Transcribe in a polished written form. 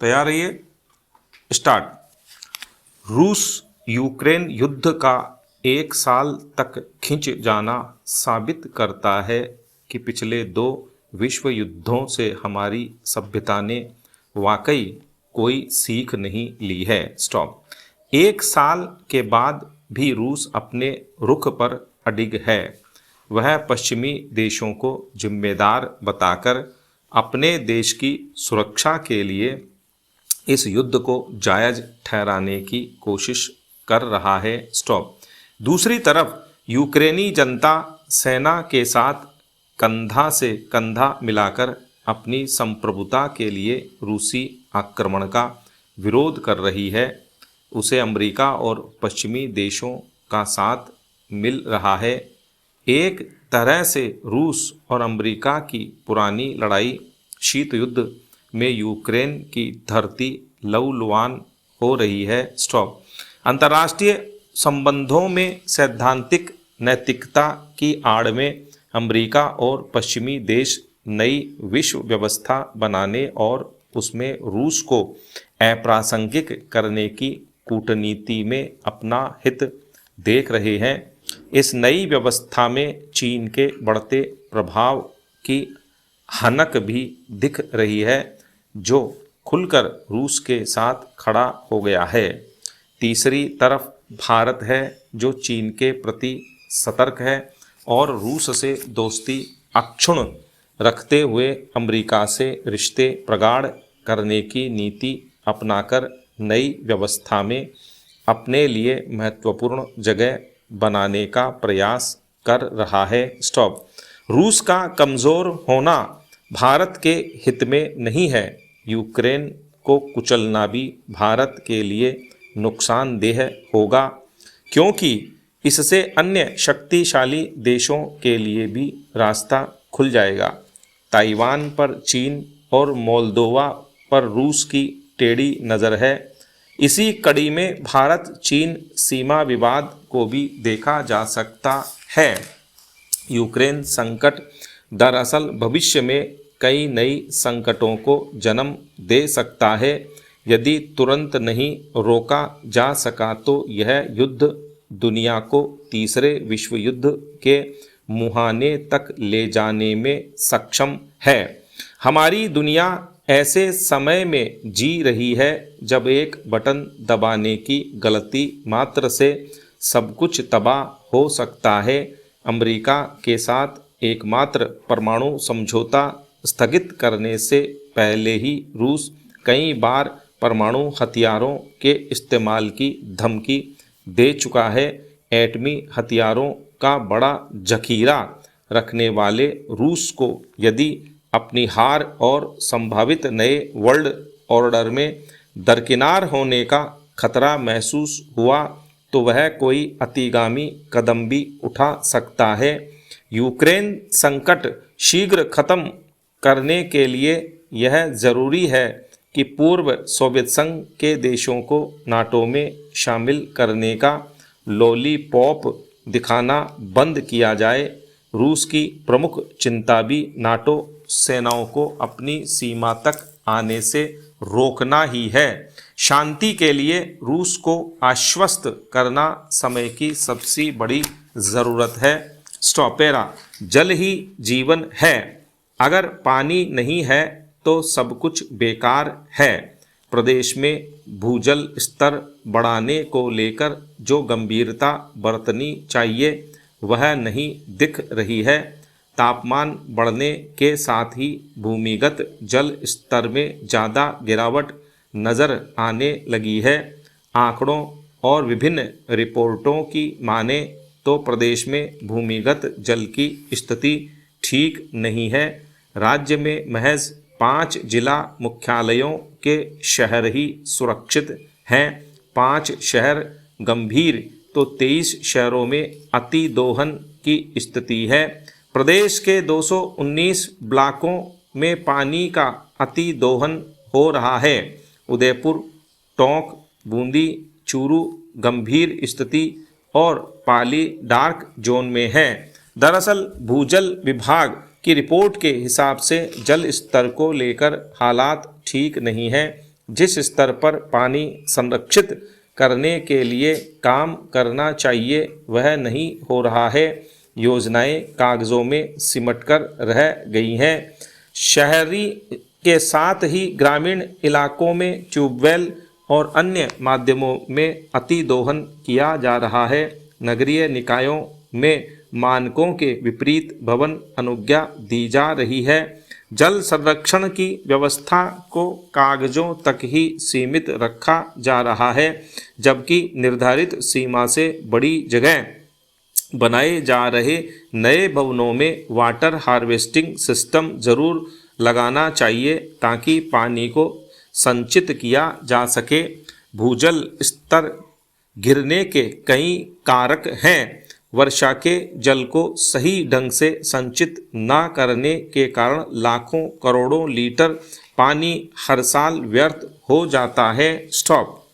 तैयार रहिए। स्टार्ट। रूस यूक्रेन युद्ध का 1 साल तक खिंच जाना साबित करता है कि पिछले 2 विश्व युद्धों से हमारी सभ्यता ने वाकई कोई सीख नहीं ली है। स्टॉप। 1 साल के बाद भी रूस अपने रुख पर अडिग है। वह पश्चिमी देशों को जिम्मेदार बताकर अपने देश की सुरक्षा के लिए इस युद्ध को जायज़ ठहराने की कोशिश कर रहा है। स्टॉप। दूसरी तरफ यूक्रेनी जनता सेना के साथ कंधा से कंधा मिलाकर अपनी संप्रभुता के लिए रूसी आक्रमण का विरोध कर रही है। उसे अमेरिका और पश्चिमी देशों का साथ मिल रहा है। एक तरह से रूस और अमेरिका की पुरानी लड़ाई शीत युद्ध में यूक्रेन की धरती लहूलुहान हो रही है। स्टॉप। अंतर्राष्ट्रीय संबंधों में सैद्धांतिक नैतिकता की आड़ में अमेरिका और पश्चिमी देश नई विश्व व्यवस्था बनाने और उसमें रूस को अप्रासंगिक करने की कूटनीति में अपना हित देख रहे हैं। इस नई व्यवस्था में चीन के बढ़ते प्रभाव की हनक भी दिख रही है, जो खुलकर रूस के साथ खड़ा हो गया है। तीसरी तरफ भारत है, जो चीन के प्रति सतर्क है और रूस से दोस्ती अक्षुण्ण रखते हुए अमेरिका से रिश्ते प्रगाढ़ करने की नीति अपनाकर नई व्यवस्था में अपने लिए महत्वपूर्ण जगह बनाने का प्रयास कर रहा है। स्टॉप। रूस का कमज़ोर होना भारत के हित में नहीं है। यूक्रेन को कुचलना भी भारत के लिए नुकसानदेह होगा, क्योंकि इससे अन्य शक्तिशाली देशों के लिए भी रास्ता खुल जाएगा। ताइवान पर चीन और मोल्दोवा पर रूस की टेढ़ी नज़र है। इसी कड़ी में भारत चीन सीमा विवाद को भी देखा जा सकता है। यूक्रेन संकट दरअसल भविष्य में कई नई संकटों को जन्म दे सकता है। यदि तुरंत नहीं रोका जा सका तो यह युद्ध दुनिया को तीसरे विश्व युद्ध के मुहाने तक ले जाने में सक्षम है। हमारी दुनिया ऐसे समय में जी रही है जब एक बटन दबाने की गलती मात्र से सब कुछ तबाह हो सकता है। अमेरिका के साथ एकमात्र परमाणु समझौता स्थगित करने से पहले ही रूस कई बार परमाणु हथियारों के इस्तेमाल की धमकी दे चुका है। एटमी हथियारों का बड़ा जखीरा रखने वाले रूस को यदि अपनी हार और संभावित नए वर्ल्ड ऑर्डर में दरकिनार होने का खतरा महसूस हुआ तो वह कोई अतिगामी कदम भी उठा सकता है। यूक्रेन संकट शीघ्र खत्म करने के लिए यह ज़रूरी है कि पूर्व सोवियत संघ के देशों को नाटो में शामिल करने का लॉलीपॉप दिखाना बंद किया जाए। रूस की प्रमुख चिंता भी नाटो सेनाओं को अपनी सीमा तक आने से रोकना ही है। शांति के लिए रूस को आश्वस्त करना समय की सबसे बड़ी ज़रूरत है। स्टॉपेरा। जल ही जीवन है। अगर पानी नहीं है तो सब कुछ बेकार है। प्रदेश में भूजल स्तर बढ़ाने को लेकर जो गंभीरता बरतनी चाहिए वह नहीं दिख रही है। तापमान बढ़ने के साथ ही भूमिगत जल स्तर में ज़्यादा गिरावट नज़र आने लगी है। आंकड़ों और विभिन्न रिपोर्टों की माने तो प्रदेश में भूमिगत जल की स्थिति ठीक नहीं है। राज्य में महज 5 जिला मुख्यालयों के शहर ही सुरक्षित हैं। 5 शहर गंभीर तो 23 शहरों में अति दोहन की स्थिति है। प्रदेश के 219 ब्लॉकों में पानी का अति दोहन हो रहा है। उदयपुर, टोंक, बूंदी, चूरू गंभीर स्थिति और पाली डार्क जोन में है। दरअसल भूजल विभाग की रिपोर्ट के हिसाब से जल स्तर को लेकर हालात ठीक नहीं है। जिस स्तर पर पानी संरक्षित करने के लिए काम करना चाहिए वह नहीं हो रहा है। योजनाएं कागजों में सिमटकर रह गई हैं। शहरी के साथ ही ग्रामीण इलाकों में ट्यूबवेल और अन्य माध्यमों में अतिदोहन किया जा रहा है। नगरीय निकायों में मानकों के विपरीत भवन अनुज्ञा दी जा रही है। जल संरक्षण की व्यवस्था को कागजों तक ही सीमित रखा जा रहा है, जबकि निर्धारित सीमा से बड़ी जगह बनाए जा रहे नए भवनों में वाटर हार्वेस्टिंग सिस्टम जरूर लगाना चाहिए ताकि पानी को संचित किया जा सके। भूजल स्तर गिरने के कई कारक हैं। वर्षा के जल को सही ढंग से संचित न करने के कारण लाखों करोड़ों लीटर पानी हर साल व्यर्थ हो जाता है। स्टॉप।